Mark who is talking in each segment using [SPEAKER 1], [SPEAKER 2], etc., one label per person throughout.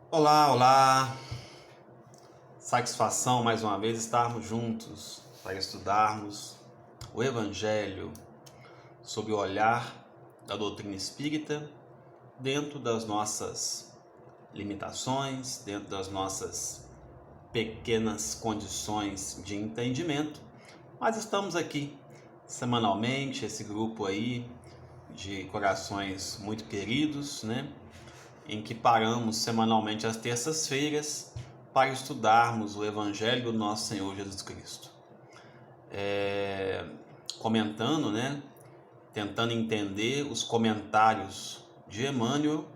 [SPEAKER 1] Olá, olá! Satisfação mais uma vez estarmos juntos para estudarmos o Evangelho sob o olhar da doutrina espírita, dentro das nossas limitações, dentro das nossas pequenas condições de entendimento, mas estamos aqui semanalmente, esse grupo aí de corações muito queridos, né? Em que paramos semanalmente às terças-feiras para estudarmos o Evangelho do nosso Senhor Jesus Cristo. Comentando, né? Tentando entender os comentários de Emmanuel,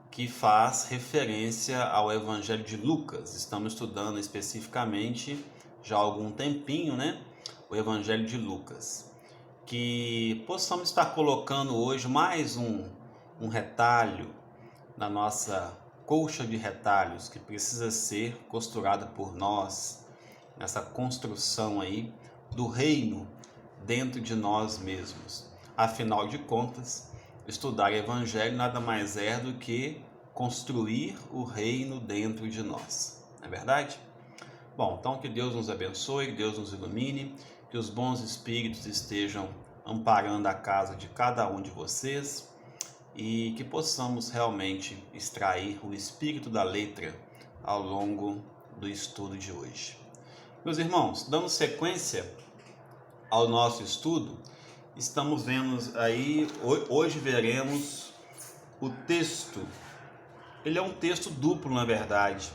[SPEAKER 1] que faz referência ao Evangelho de Lucas. Estamos estudando especificamente, já há algum tempinho, né? O Evangelho de Lucas. Que possamos estar colocando hoje mais um retalho na nossa colcha de retalhos que precisa ser costurada por nós, nessa construção aí do reino dentro de nós mesmos. Afinal de contas, estudar o Evangelho nada mais é do que construir o reino dentro de nós, não é verdade? Bom, então que Deus nos abençoe, que Deus nos ilumine, que os bons espíritos estejam amparando a casa de cada um de vocês, e que possamos realmente extrair o espírito da letra ao longo do estudo de hoje. Meus irmãos, dando sequência ao nosso estudo, estamos vendo aí, hoje veremos o texto. Ele é um texto duplo, na verdade.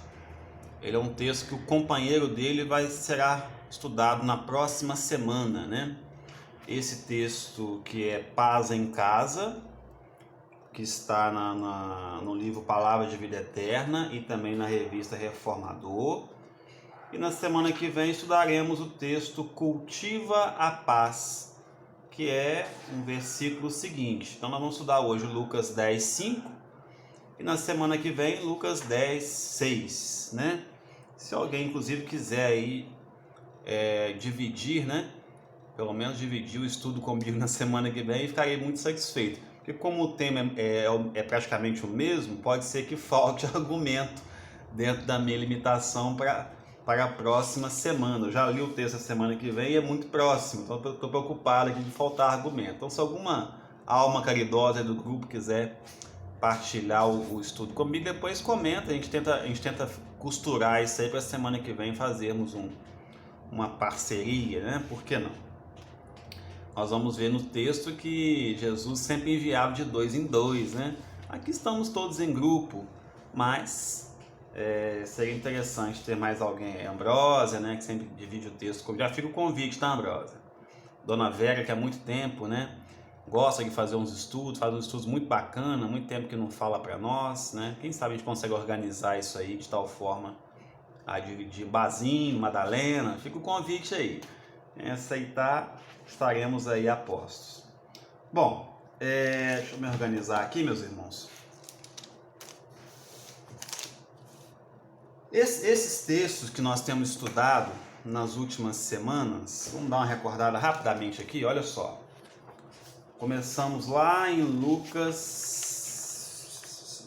[SPEAKER 1] Ele é um texto que o companheiro dele será estudado na próxima semana, né? Esse texto que é Paz em Casa, que está no livro Palavra de Vida Eterna e também na revista Reformador. E na semana que vem estudaremos o texto Cultiva a Paz, que é um versículo seguinte. Então nós vamos estudar hoje Lucas 10, 5 e na semana que vem Lucas 10, 6, né? Se alguém inclusive quiser aí dividir, né? Pelo menos dividir o estudo comigo na semana que vem, ficarei muito satisfeito. Porque como o tema é praticamente o mesmo, pode ser que falte argumento dentro da minha limitação para a próxima semana. Eu já li o texto da semana que vem e é muito próximo, então estou preocupado aqui de faltar argumento. Então se alguma alma caridosa do grupo quiser partilhar o estudo comigo, depois comenta, a gente tenta costurar isso aí para a semana que vem fazermos uma parceria, né? Por que não? Nós vamos ver no texto que Jesus sempre enviava de dois em dois, né? Aqui estamos todos em grupo, mas seria interessante ter mais alguém. Ambrósia, né? Que sempre divide o texto comigo. Já fica o convite, tá, Ambrósia? Dona Vera, que há muito tempo, né? Gosta de fazer uns estudos, faz uns estudos muito bacana, muito tempo que não fala para nós, né? Quem sabe a gente consegue organizar isso aí de tal forma a dividir Bazinho, Madalena. Fica o convite aí. Quem aceitar, estaremos aí a postos. Bom, deixa eu me organizar aqui, meus irmãos. Esses textos que nós temos estudado nas últimas semanas, vamos dar uma recordada rapidamente aqui, olha só. Começamos lá em Lucas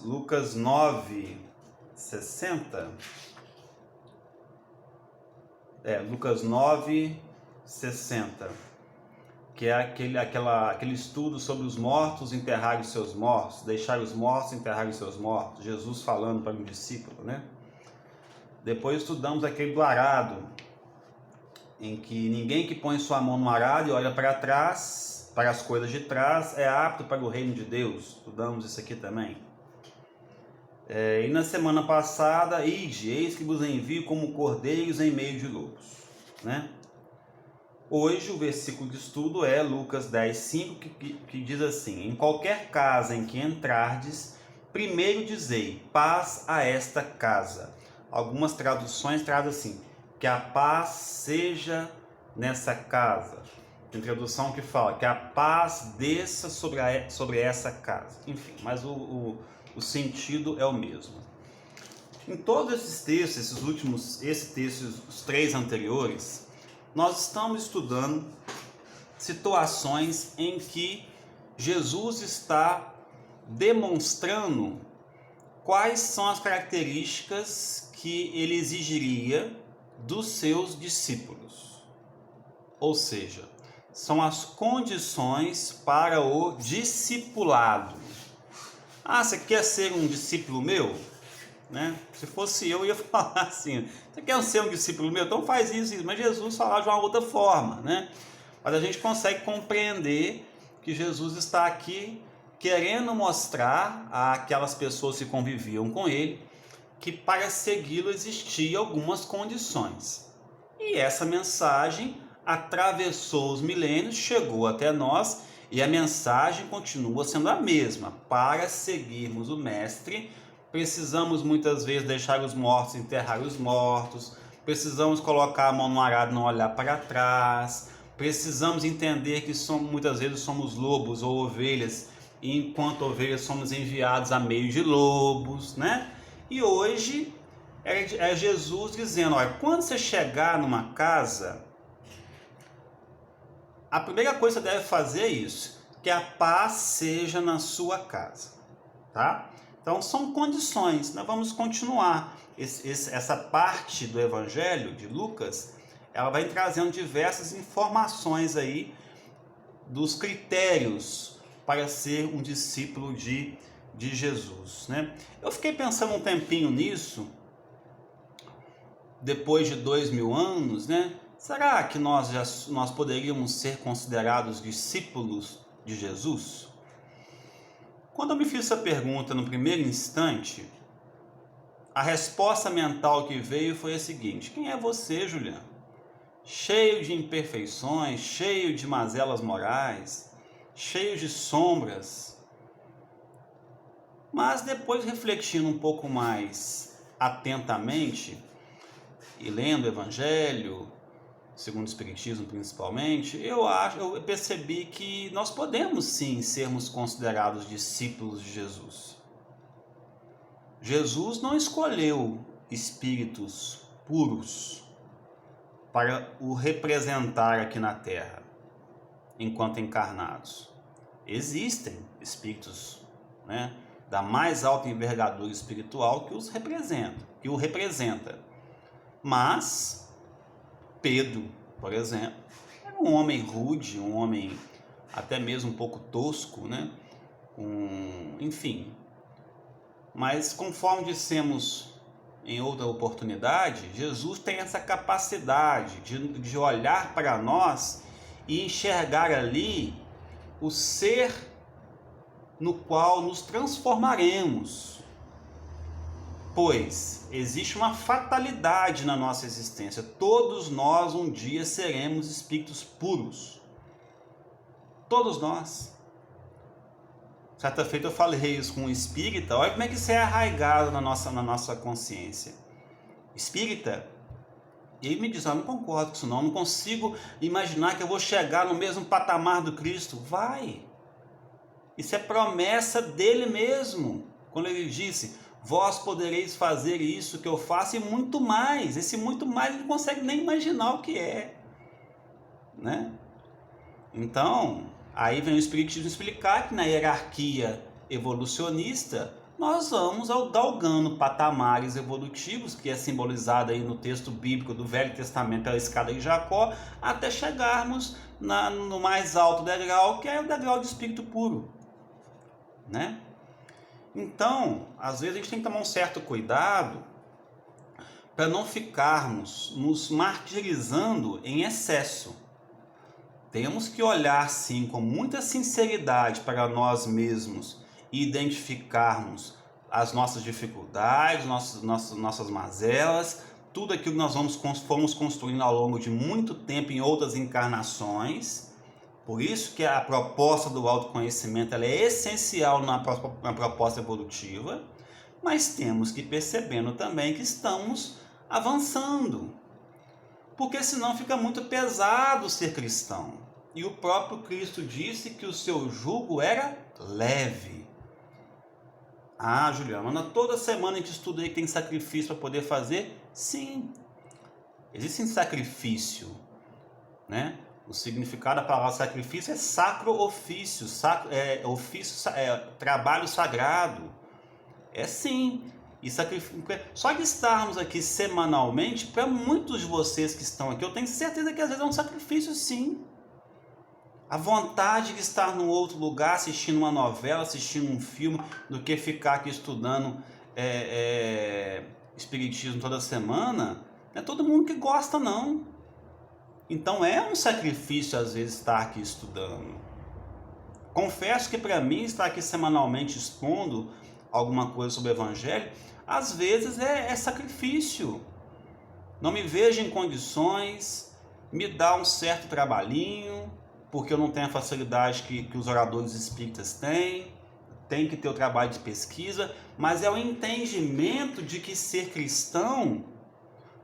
[SPEAKER 1] 9, 60. Lucas 9, 60. Que é aquele estudo sobre os mortos enterrarem os seus mortos, deixar os mortos enterrarem os seus mortos, Jesus falando para um discípulo, né? Depois estudamos aquele do arado, em que ninguém que põe sua mão no arado e olha para trás, para as coisas de trás, é apto para o reino de Deus. Estudamos isso aqui também. E na semana passada, ide, eis que vos envio como cordeiros em meio de lobos, né? Hoje o versículo de estudo é Lucas 10, 5, que diz assim: em qualquer casa em que entrardes, primeiro dizei, paz a esta casa. Algumas traduções trazem assim, que a paz seja nessa casa. Tem tradução que fala que a paz desça sobre essa casa. Enfim, mas o sentido é o mesmo. Em todos esses textos, esse texto, os três anteriores, nós estamos estudando situações em que Jesus está demonstrando quais são as características que ele exigiria dos seus discípulos. Ou seja, são as condições para o discipulado. Ah, você quer ser um discípulo meu? Né? Se fosse eu ia falar assim, você quer ser um discípulo meu? Então faz isso. Mas Jesus falava de uma outra forma, né? Mas a gente consegue compreender que Jesus está aqui querendo mostrar àquelas pessoas que conviviam com ele que para segui-lo existiam algumas condições. E essa mensagem atravessou os milênios, chegou até nós, e a mensagem continua sendo a mesma. Para seguirmos o Mestre, precisamos muitas vezes deixar os mortos enterrar os mortos, precisamos colocar a mão no arado e não olhar para trás, precisamos entender que muitas vezes somos lobos ou ovelhas, e enquanto ovelhas somos enviados a meio de lobos, né? E hoje é Jesus dizendo, olha, quando você chegar numa casa, a primeira coisa que você deve fazer é isso, que a paz seja na sua casa, tá? Então são condições, nós vamos continuar. Essa parte do Evangelho de Lucas, ela vai trazendo diversas informações aí dos critérios para ser um discípulo de Jesus, né? Eu fiquei pensando um tempinho nisso, depois de 2000 anos, né? Será que nós poderíamos ser considerados discípulos de Jesus? Quando eu me fiz essa pergunta no primeiro instante, a resposta mental que veio foi a seguinte: quem é você, Juliano? Cheio de imperfeições, cheio de mazelas morais, cheio de sombras. Mas depois, refletindo um pouco mais atentamente e lendo o Evangelho, segundo o Espiritismo principalmente, eu percebi que nós podemos sim sermos considerados discípulos de Jesus. Jesus não escolheu espíritos puros para o representar aqui na Terra, enquanto encarnados. Existem espíritos, né, da mais alta envergadura espiritual que o representa. Mas Pedro, por exemplo, era um homem rude, um homem até mesmo um pouco tosco, né? Enfim. Mas conforme dissemos em outra oportunidade, Jesus tem essa capacidade de olhar para nós e enxergar ali o ser no qual nos transformaremos. Pois existe uma fatalidade na nossa existência. Todos nós um dia seremos espíritos puros. Todos nós. Certa feita eu falei isso com um espírita. Olha como é que isso é arraigado na nossa consciência. Espírita, e ele me diz, eu não concordo com isso não consigo imaginar que eu vou chegar no mesmo patamar do Cristo. Vai! Isso é promessa dele mesmo. Quando ele disse, vós podereis fazer isso que eu faço e muito mais. Esse muito mais ele não consegue nem imaginar o que é, né? Então, aí vem o Espiritismo explicar que na hierarquia evolucionista nós vamos galgando patamares evolutivos, que é simbolizado aí no texto bíblico do Velho Testamento pela escada de Jacó, até chegarmos no mais alto degrau, que é o degrau de espírito puro, né? Então, às vezes a gente tem que tomar um certo cuidado para não ficarmos nos martirizando em excesso. Temos que olhar sim com muita sinceridade para nós mesmos e identificarmos as nossas dificuldades, nossas mazelas, tudo aquilo que nós fomos construindo ao longo de muito tempo em outras encarnações. Por isso que a proposta do autoconhecimento ela é essencial na proposta evolutiva, mas temos que ir percebendo também que estamos avançando, porque senão fica muito pesado ser cristão. E o próprio Cristo disse que o seu jugo era leve. Ah, Juliana, mas toda semana a gente estuda aí que tem sacrifício para poder fazer? Sim, existe sacrifício, né? O significado da palavra sacrifício é sacro ofício, trabalho sagrado. É sim. E só de estarmos aqui semanalmente, para muitos de vocês que estão aqui, eu tenho certeza que às vezes é um sacrifício sim. A vontade de estar num outro lugar, assistindo uma novela, assistindo um filme, do que ficar aqui estudando espiritismo toda semana, não é todo mundo que gosta não. Então é um sacrifício às vezes estar aqui estudando. Confesso que para mim estar aqui semanalmente expondo alguma coisa sobre o Evangelho, às vezes é sacrifício. Não me vejo em condições, me dá um certo trabalhinho, porque eu não tenho a facilidade que os oradores espíritas têm, tem que ter o trabalho de pesquisa, mas é o entendimento de que ser cristão,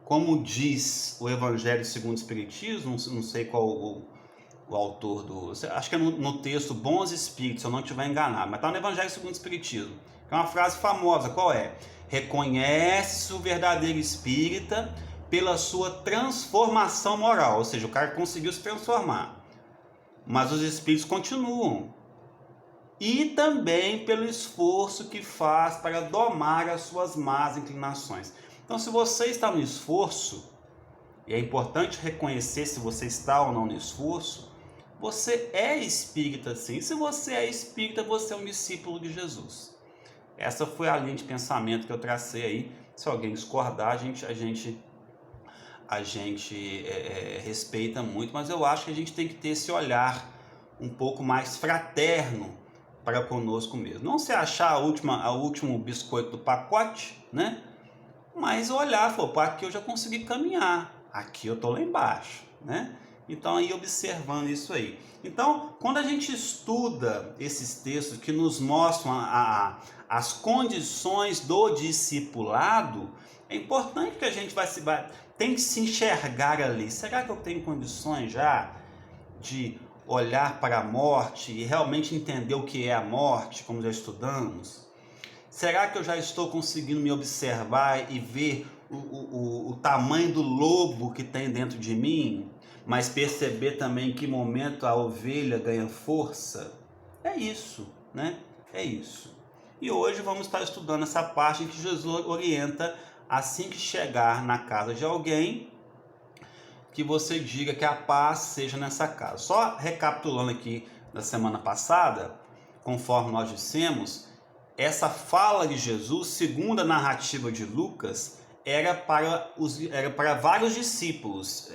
[SPEAKER 1] como diz o Evangelho segundo o Espiritismo, não sei qual o autor acho que é no texto Bons Espíritos, se eu não estiver enganado, mas está no Evangelho segundo o Espiritismo, que é uma frase famosa, qual é? Reconhece-se o verdadeiro espírita pela sua transformação moral, ou seja, o cara conseguiu se transformar, mas os espíritos continuam, e também pelo esforço que faz para domar as suas más inclinações. Então, se você está no esforço, e é importante reconhecer se você está ou não no esforço, você é espírita sim. Se você é espírita, você é um discípulo de Jesus. Essa foi a linha de pensamento que eu tracei aí. Se alguém discordar, a gente respeita muito, mas eu acho que a gente tem que ter esse olhar um pouco mais fraterno para conosco mesmo. Não se achar o último biscoito do pacote, né? Mas olhar, falar, aqui eu já consegui caminhar, aqui eu estou lá embaixo, né? Então aí observando isso aí. Então, quando a gente estuda esses textos que nos mostram as condições do discipulado, é importante que a gente tem que se enxergar ali. Será que eu tenho condições já de olhar para a morte e realmente entender o que é a morte, como já estudamos? Será que eu já estou conseguindo me observar e ver o tamanho do lobo que tem dentro de mim, mas perceber também em que momento a ovelha ganha força? É isso, né? É isso. E hoje vamos estar estudando essa parte em que Jesus orienta, assim que chegar na casa de alguém, que você diga que a paz seja nessa casa. Só recapitulando aqui da semana passada, conforme nós dissemos, essa fala de Jesus, segundo a narrativa de Lucas, era para vários discípulos.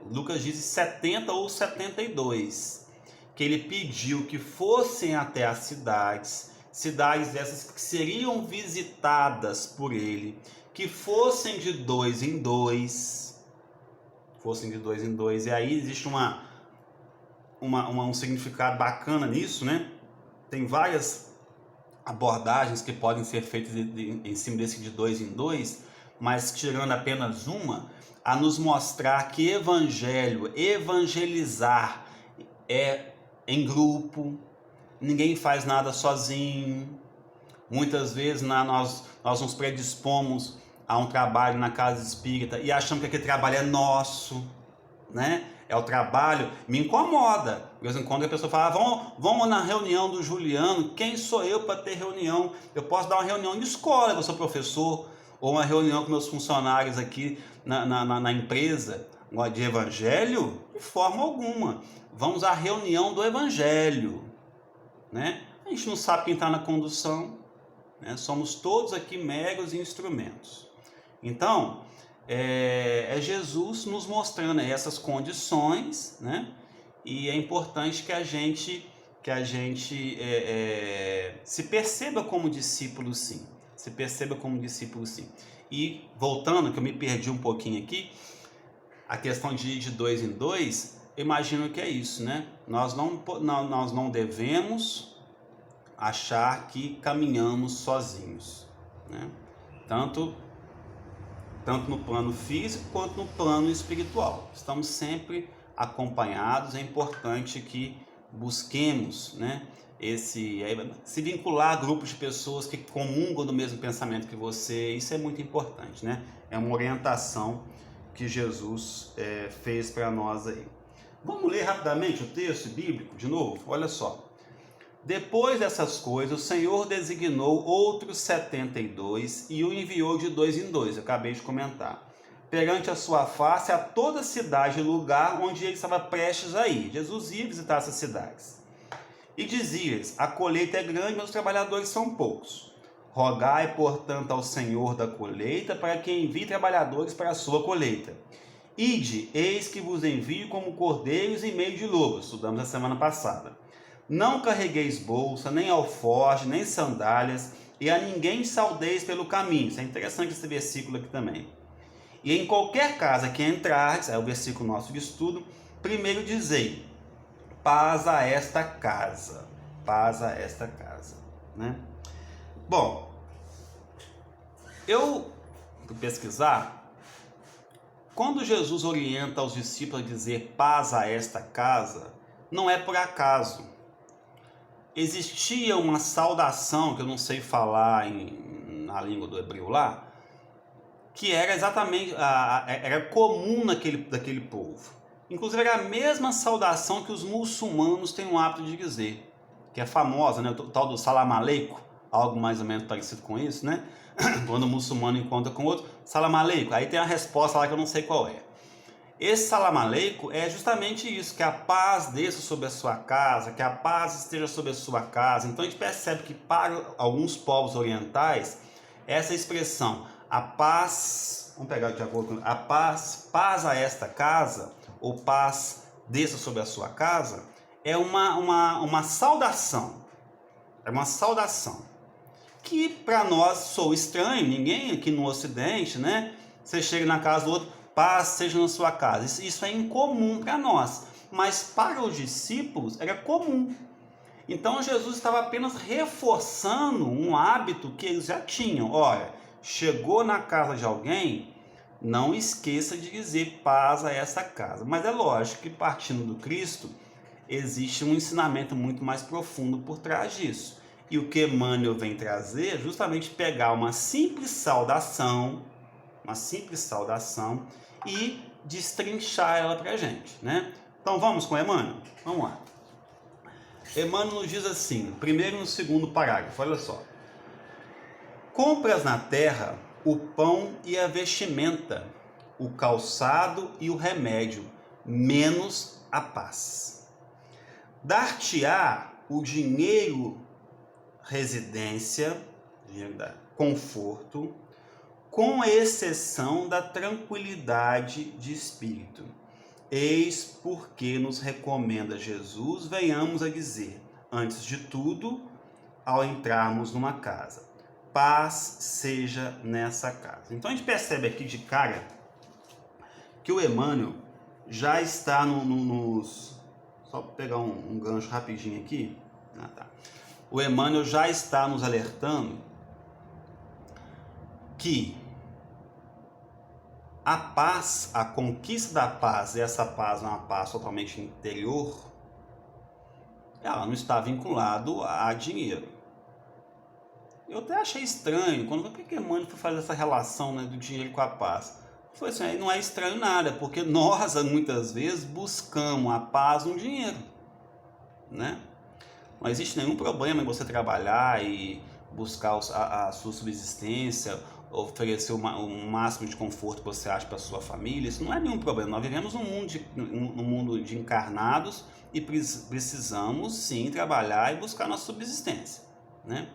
[SPEAKER 1] Lucas diz 70 ou 72, que ele pediu que fossem até as cidades essas que seriam visitadas por ele, que fossem de dois em dois, e aí existe um significado bacana nisso, né? Tem várias abordagens que podem ser feitas em cima desse de dois em dois, mas tirando apenas uma, a nos mostrar que evangelizar é em grupo, ninguém faz nada sozinho. Muitas vezes nós nos predispomos a um trabalho na casa espírita e achamos que aquele trabalho é nosso, né? É o trabalho, me incomoda. De vez em quando a pessoa fala, vamos na reunião do Juliano. Quem sou eu para ter reunião? Eu posso dar uma reunião de escola, eu sou professor, ou uma reunião com meus funcionários aqui na empresa. De evangelho? De forma alguma. Vamos à reunião do evangelho, né? A gente não sabe quem está na condução, né? Somos todos aqui meros instrumentos. Então, é Jesus nos mostrando essas condições, né? E é importante que a gente se perceba como discípulo, sim. E voltando, que eu me perdi um pouquinho aqui, a questão de dois em dois, eu imagino que é isso, né? Nós não devemos achar que caminhamos sozinhos, né? Tanto no plano físico quanto no plano espiritual. Estamos sempre acompanhados. É importante que busquemos, né, se vincular a grupos de pessoas que comungam do mesmo pensamento que você. Isso é muito importante, né? É uma orientação que Jesus fez para nós aí. Vamos ler rapidamente o texto bíblico de novo? Olha só. Depois dessas coisas, o Senhor designou outros 72 e o enviou de dois em dois, eu acabei de comentar, perante a sua face a toda cidade e lugar onde ele estava prestes a ir. Jesus ia visitar essas cidades. E dizia-lhes: a colheita é grande, mas os trabalhadores são poucos. Rogai, portanto, ao Senhor da colheita para que envie trabalhadores para a sua colheita. Ide, eis que vos envio como cordeiros em meio de lobos. Estudamos a semana passada. Não carregueis bolsa, nem alforje, nem sandálias, e a ninguém saudeis pelo caminho. Isso é interessante esse versículo aqui também. E em qualquer casa que entrardes, é o versículo nosso de estudo, primeiro dizei: paz a esta casa. Paz a esta casa. Né? Bom, eu fui pesquisar. Quando Jesus orienta os discípulos a dizer paz a esta casa, não é por acaso. Existia uma saudação, que eu não sei falar na língua do hebreu lá, que era exatamente, era comum daquele povo. Inclusive era a mesma saudação que os muçulmanos têm o hábito de dizer, que é famosa, né? O tal do salam aleikum, algo mais ou menos parecido com isso, né? Quando o muçulmano encontra com o outro, salam aleikum, aí tem a resposta lá que eu não sei qual é. Esse salam aleikum é justamente isso, que a paz desça sobre a sua casa, que a paz esteja sobre a sua casa. Então a gente percebe que para alguns povos orientais, essa expressão, a paz, vamos pegar de acordo com a paz a esta casa, ou paz desça sobre a sua casa, é uma saudação. É uma saudação. Que para nós soa estranho, ninguém aqui no Ocidente, né? Você chega na casa do outro, paz seja na sua casa. Isso é incomum para nós, mas para os discípulos era comum. Então Jesus estava apenas reforçando um hábito que eles já tinham. Olha, chegou na casa de alguém, não esqueça de dizer paz a essa casa. Mas é lógico que partindo do Cristo, existe um ensinamento muito mais profundo por trás disso. E o que Emmanuel vem trazer é justamente pegar uma simples saudação e destrinchar ela para a gente, né? Então vamos com Emmanuel? Vamos lá. Emmanuel nos diz assim, primeiro e no segundo parágrafo, olha só. Compras na terra o pão e a vestimenta, o calçado e o remédio, menos a paz. Dar-te-á o dinheiro, residência, conforto, com exceção da tranquilidade de espírito. Eis porque nos recomenda Jesus, venhamos a dizer, antes de tudo, ao entrarmos numa casa, paz seja nessa casa. Então a gente percebe aqui de cara que o Emmanuel já está nos... Só pegar um gancho rapidinho aqui. O Emmanuel já está nos alertando que a paz, a conquista da paz, e essa paz é uma paz totalmente interior, ela não está vinculada a dinheiro. Eu até achei estranho, por que Emmanuel foi fazer essa relação, né, do dinheiro com a paz? Foi assim, não é estranho nada, porque nós muitas vezes buscamos a paz no dinheiro, né? Não existe nenhum problema em você trabalhar e buscar a sua subsistência, oferecer o máximo de conforto que você acha para a sua família. Isso não é nenhum problema. Nós vivemos num mundo de encarnados e precisamos sim trabalhar e buscar nossa subsistência, né?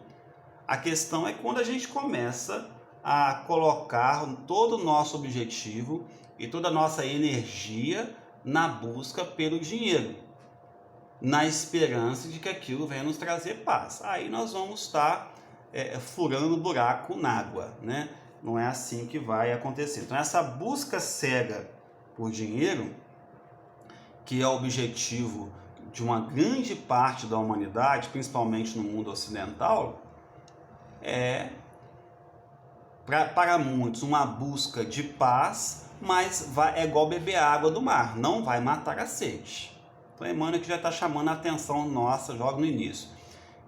[SPEAKER 1] A questão é quando a gente começa a colocar todo o nosso objetivo e toda a nossa energia na busca pelo dinheiro, na esperança de que aquilo venha nos trazer paz. Aí nós vamos estar furando buraco na água, né? Não é assim que vai acontecer. Então essa busca cega por dinheiro, que é o objetivo de uma grande parte da humanidade, principalmente no mundo ocidental, é para muitos uma busca de paz, mas é igual beber água do mar, não vai matar a sede. Então Emmanuel que já está chamando a atenção nossa logo no início.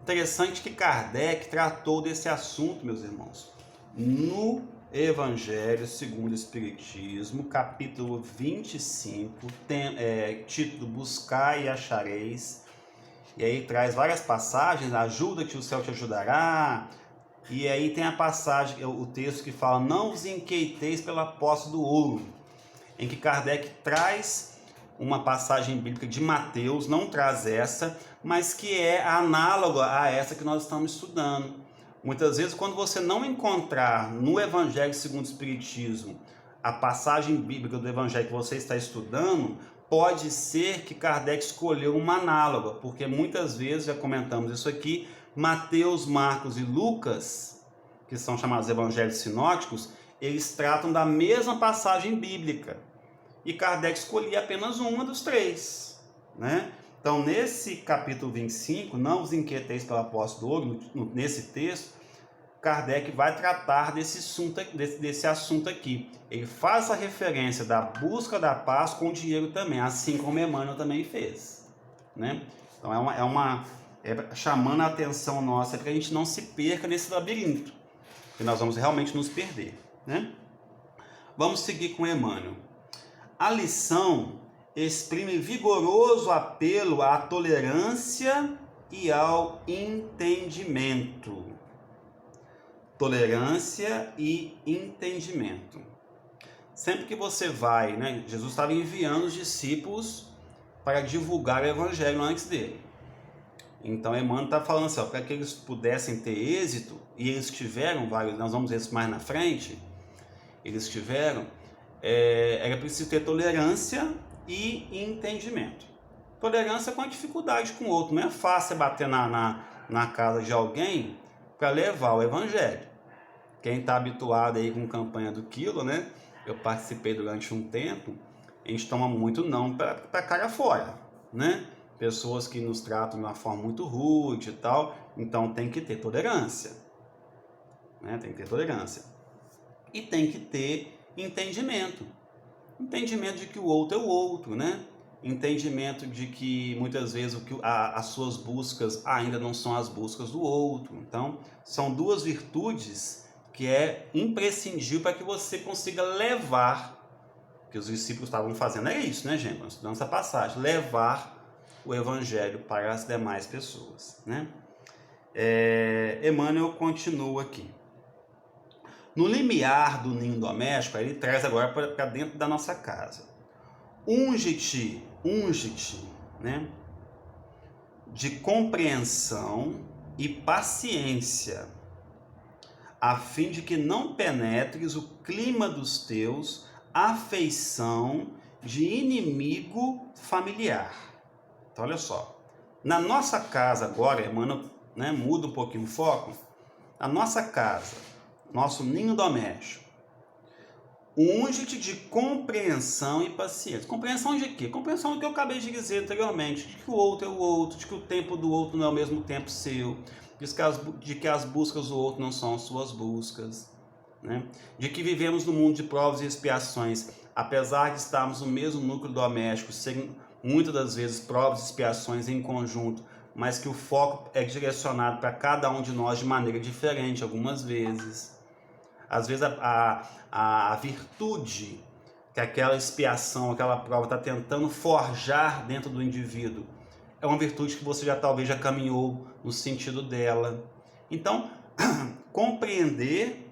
[SPEAKER 1] Interessante que Kardec tratou desse assunto, meus irmãos, no Evangelho segundo o Espiritismo, capítulo 25, título Buscai e Achareis, E aí traz várias passagens, ajuda-te, o céu te ajudará. E aí tem a passagem, o texto que fala, não vos inquieteis pela posse do ouro, em que Kardec traz uma passagem bíblica de Mateus, não traz essa, mas que é análoga a essa que nós estamos estudando. Muitas vezes, quando você não encontrar no Evangelho segundo o Espiritismo a passagem bíblica do Evangelho que você está estudando, pode ser que Kardec escolheu uma análoga, porque muitas vezes, já comentamos isso aqui, Mateus, Marcos e Lucas, que são chamados evangelhos sinóticos, eles tratam da mesma passagem bíblica. E Kardec escolhia apenas uma dos três, né? Então, nesse capítulo 25, não vos inquieteis pela posse do ouro, nesse texto, Kardec vai tratar desse assunto aqui. Ele faz a referência da busca da paz com o dinheiro também, assim como Emmanuel também fez, né? Então é chamando a atenção nossa para que a gente não se perca nesse labirinto, que nós vamos realmente nos perder, né? Vamos seguir com Emmanuel. A lição exprime vigoroso apelo à tolerância e ao entendimento. Tolerância e entendimento. Sempre que você vai, né? Jesus estava enviando os discípulos para divulgar o evangelho antes dele. Então Emmanuel está falando assim, para que eles pudessem ter êxito, e eles tiveram vários, nós vamos ver isso mais na frente, eles tiveram, era preciso ter tolerância e entendimento. Tolerância com a dificuldade com o outro, não é fácil bater na casa de alguém para levar o evangelho. Quem está habituado aí com campanha do quilo, né? Eu participei durante um tempo, a gente toma muito não para cara fora, né? Pessoas que nos tratam de uma forma muito rude e tal, então tem que ter tolerância, né? Tem que ter tolerância. E tem que ter entendimento. Entendimento de que o outro é o outro, né? Entendimento de que muitas vezes as suas buscas ainda não são as buscas do outro. Então, são duas virtudes que é imprescindível para que você consiga levar, que os discípulos estavam fazendo, é isso, né, gente? Nós estudamos essa passagem, levar o evangelho para as demais pessoas, né? Emmanuel continua aqui. No limiar do ninho doméstico, ele traz agora para dentro da nossa casa. Unge-te, né? De compreensão e paciência, a fim de que não penetres o clima dos teus afeição de inimigo familiar. Então, olha só. Na nossa casa agora, Emmanuel, né, muda um pouquinho o foco. A nossa casa, nosso ninho doméstico, unge-te de compreensão e paciência. Compreensão de quê? Compreensão do que eu acabei de dizer anteriormente, de que o outro é o outro, de que o tempo do outro não é o mesmo tempo seu, de que as buscas do outro não são as suas buscas, né? De que vivemos no mundo de provas e expiações, apesar de estarmos no mesmo núcleo doméstico, serem muitas das vezes provas e expiações em conjunto, mas que o foco é direcionado para cada um de nós de maneira diferente algumas vezes. Às vezes a virtude que aquela expiação, aquela prova está tentando forjar dentro do indivíduo, é uma virtude que você talvez já caminhou no sentido dela. Então, compreender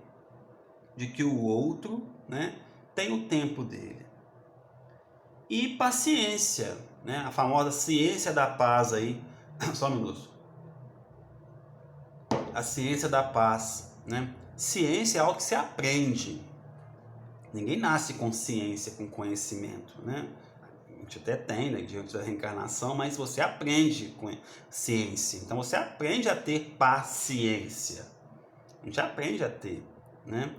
[SPEAKER 1] de que o outro, né, tem o tempo dele. E paciência, né, a famosa ciência da paz aí, só um minuto. A ciência da paz, né? Ciência é algo que se aprende. Ninguém nasce com ciência, com conhecimento, né? A gente até tem, né, diante da reencarnação, mas você aprende com ciência. Então você aprende a ter paciência. A gente aprende a ter, né?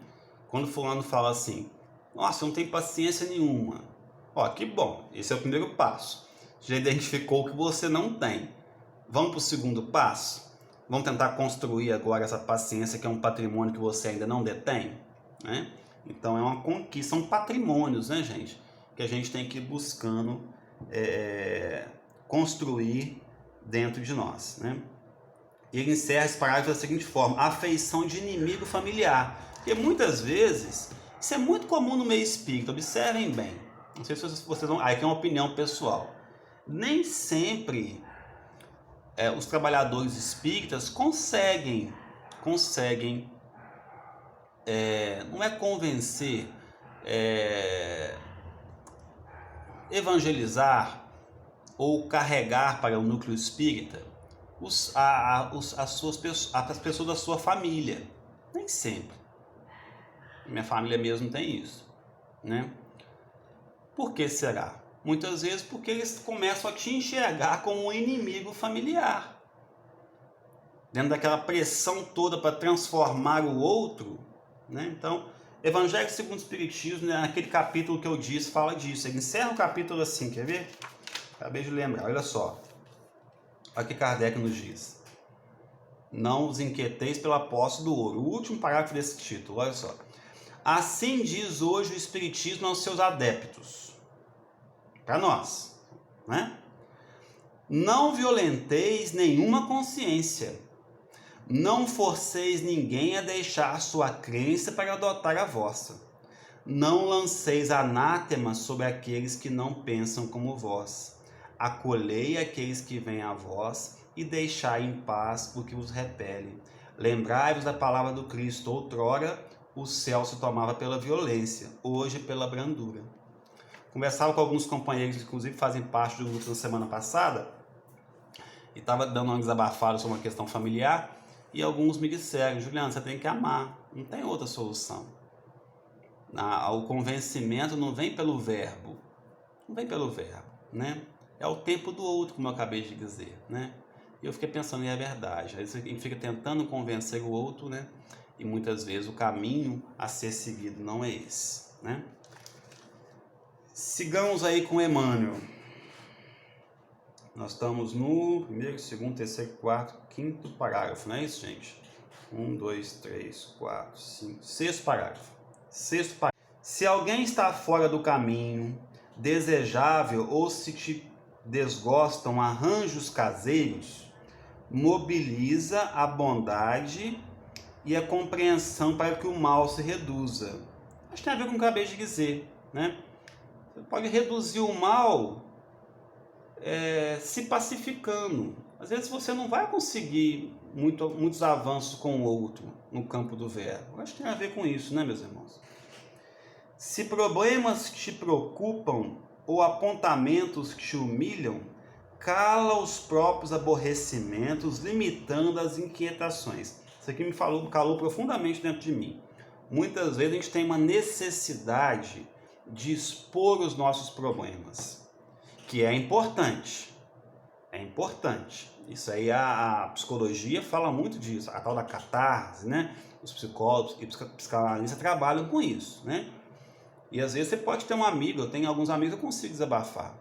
[SPEAKER 1] Quando fulano fala assim, nossa, eu não tenho paciência nenhuma. Ó, que bom, esse é o primeiro passo. Já identificou o que você não tem. Vamos para o segundo passo? Vamos tentar construir agora essa paciência, que é um patrimônio que você ainda não detém, né? Então é uma conquista, são patrimônios, né, gente? Que a gente tem que ir buscando construir dentro de nós, né? E ele encerra esse parágrafo da seguinte forma: afeição de inimigo familiar. Porque muitas vezes, isso é muito comum no meio espírita, observem bem. Não sei se vocês vão... Aí que é uma opinião pessoal. Nem sempre os trabalhadores espíritas conseguem, não é convencer, evangelizar ou carregar para o núcleo espírita as pessoas da sua família. Nem sempre. Minha família mesmo tem isso, né? Por que será? Muitas vezes porque eles começam a te enxergar como um inimigo familiar. Dentro daquela pressão toda para transformar o outro, né? Então, Evangelho segundo o Espiritismo, né, naquele capítulo que eu disse, fala disso. Ele encerra o capítulo assim, quer ver? Acabei de lembrar, olha só. Olha o que Kardec nos diz. Não os inquieteis pela posse do ouro. O último parágrafo desse título, olha só. Assim diz hoje o Espiritismo aos seus adeptos. Para nós, né? Não violenteis nenhuma consciência. Não forceis ninguém a deixar sua crença para adotar a vossa. Não lanceis anátema sobre aqueles que não pensam como vós. Acolhei aqueles que vêm a vós e deixai em paz o que os repele. Lembrai-vos da palavra do Cristo. Outrora o céu se tomava pela violência, hoje pela brandura. Conversava com alguns companheiros, inclusive fazem parte do grupo na semana passada, e estava dando uma desabafada sobre uma questão familiar, e alguns me disseram: Juliano, você tem que amar, não tem outra solução. O convencimento não vem pelo verbo, né? É o tempo do outro, como eu acabei de dizer, né? E eu fiquei pensando, e é verdade, aí você fica tentando convencer o outro, né? E muitas vezes o caminho a ser seguido não é esse, né? Sigamos aí com Emmanuel. Nós estamos no primeiro, segundo, terceiro, quarto, quinto parágrafo, não é isso, gente? 1, 2, 3, 4, 5, sexto parágrafo. Se alguém está fora do caminho desejável ou se te desgostam arranjos caseiros, mobiliza a bondade e a compreensão para que o mal se reduza. Acho que tem a ver com o que eu acabei de dizer, né? Você pode reduzir o mal se pacificando. Às vezes você não vai conseguir muitos avanços com o outro no campo do verbo. Acho que tem a ver com isso, né, meus irmãos? Se problemas te preocupam ou apontamentos te humilham, cala os próprios aborrecimentos, limitando as inquietações. Isso aqui me calou profundamente dentro de mim. Muitas vezes a gente tem uma necessidade de expor os nossos problemas, que é importante. É importante. Isso aí a psicologia fala muito disso, a tal da catarse, né? Os psicólogos e psicanalistas trabalham com isso, né? E às vezes você pode ter um amigo, eu tenho alguns amigos que eu consigo desabafar.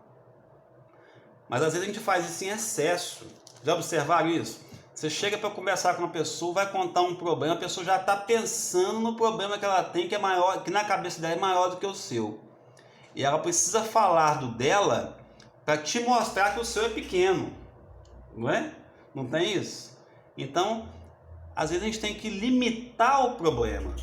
[SPEAKER 1] Mas às vezes a gente faz isso em excesso. Já observaram isso? Você chega para conversar com uma pessoa, vai contar um problema, a pessoa já está pensando no problema que ela tem, que é maior, que na cabeça dela é maior do que o seu. E ela precisa falar do dela para te mostrar que o seu é pequeno. Não é? Não tem isso? Então, às vezes a gente tem que limitar o problema.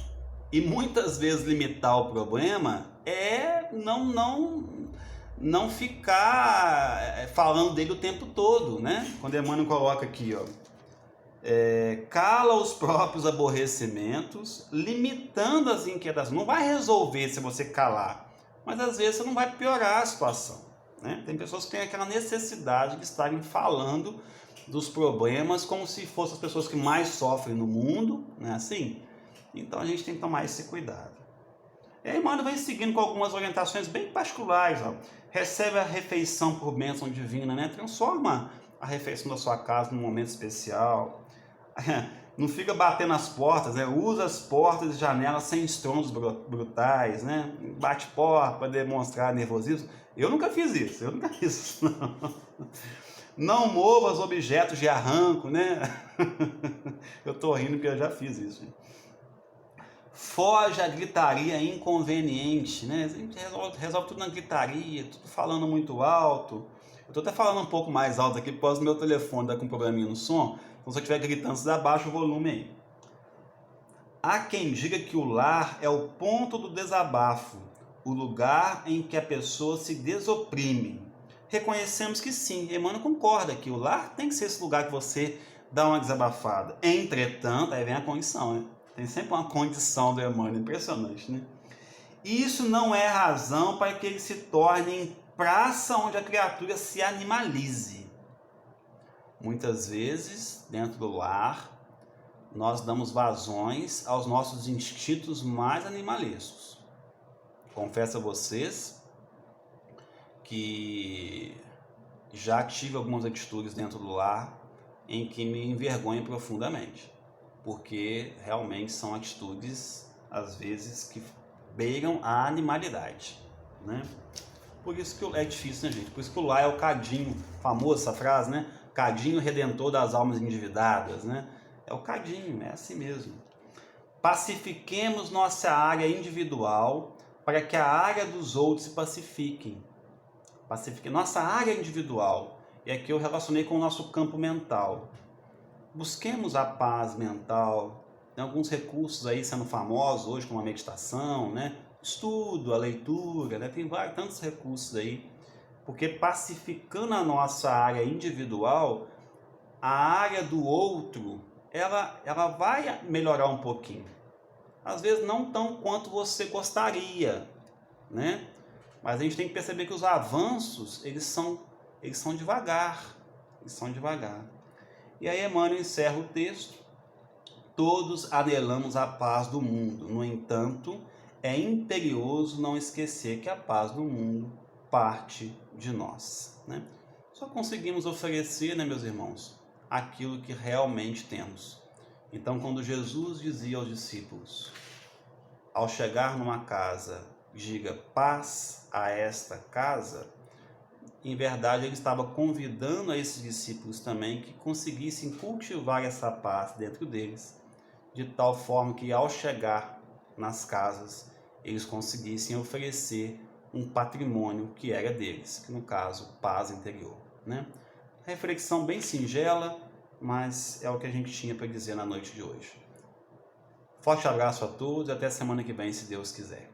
[SPEAKER 1] E muitas vezes limitar o problema é não ficar falando dele o tempo todo, né? Quando Emmanuel coloca aqui, ó, cala os próprios aborrecimentos, limitando as inquietações. Não vai resolver se você calar, mas às vezes você não vai piorar a situação, né? Tem pessoas que têm aquela necessidade de estarem falando dos problemas como se fossem as pessoas que mais sofrem no mundo, né? Assim, então a gente tem que tomar esse cuidado. E aí Emmanuel vem seguindo com algumas orientações bem particulares, ó. Recebe a refeição por bênção divina, né? Transforma a refeição da sua casa num momento especial. Não fica batendo as portas, né? Usa as portas e janelas sem estrondos brutais, né? Bate porta para demonstrar nervosismo. Eu nunca fiz isso, não. Não mova os objetos de arranco, né? Eu tô rindo porque eu já fiz isso. Foge a gritaria inconveniente, né? A gente resolve tudo na gritaria, tudo falando muito alto. Eu tô até falando um pouco mais alto aqui, por causa do meu telefone tá com um probleminha no som. Então se eu estiver gritando, você abaixa o volume aí. Há quem diga que o lar é o ponto do desabafo, o lugar em que a pessoa se desoprime. reconhecemos que sim, Emmanuel concorda que o lar tem que ser esse lugar que você dá uma desabafada. Entretanto, aí vem a condição, né? Tem sempre uma condição do Emmanuel, impressionante, né? Isso não é razão para que ele se torne em praça onde a criatura se animalize. Muitas vezes, dentro do lar, nós damos vazões aos nossos instintos mais animalescos. Confesso a vocês que já tive algumas atitudes dentro do lar em que me envergonho profundamente, porque realmente são atitudes, às vezes, que beiram a animalidade, né? Por isso que é difícil, né, gente? Por isso que o lar é o cadinho, famosa essa frase, né? Cadinho redentor das almas endividadas, né? É o cadinho, é assim mesmo. Pacifiquemos nossa área individual para que a área dos outros se pacifiquem. Pacifique nossa área individual. E aqui eu relacionei com o nosso campo mental. Busquemos a paz mental. Tem alguns recursos aí sendo famosos hoje, como a meditação, né? Estudo, a leitura, né? Tem vários, tantos recursos aí. Porque pacificando a nossa área individual, a área do outro, ela vai melhorar um pouquinho. Às vezes não tão quanto você gostaria, né? Mas a gente tem que perceber que os avanços, eles são devagar. Eles são devagar. E aí Emmanuel encerra o texto. Todos anelamos a paz do mundo. No entanto, é imperioso não esquecer que a paz do mundo parte de nós, né? Só conseguimos oferecer, né, meus irmãos, aquilo que realmente temos. Então, quando Jesus dizia aos discípulos, ao chegar numa casa, diga paz a esta casa, em verdade ele estava convidando a esses discípulos também que conseguissem cultivar essa paz dentro deles, de tal forma que ao chegar nas casas, eles conseguissem oferecer um patrimônio que era deles, que no caso, paz interior, né? Reflexão bem singela, mas é o que a gente tinha para dizer na noite de hoje. Forte abraço a todos e até semana que vem, se Deus quiser.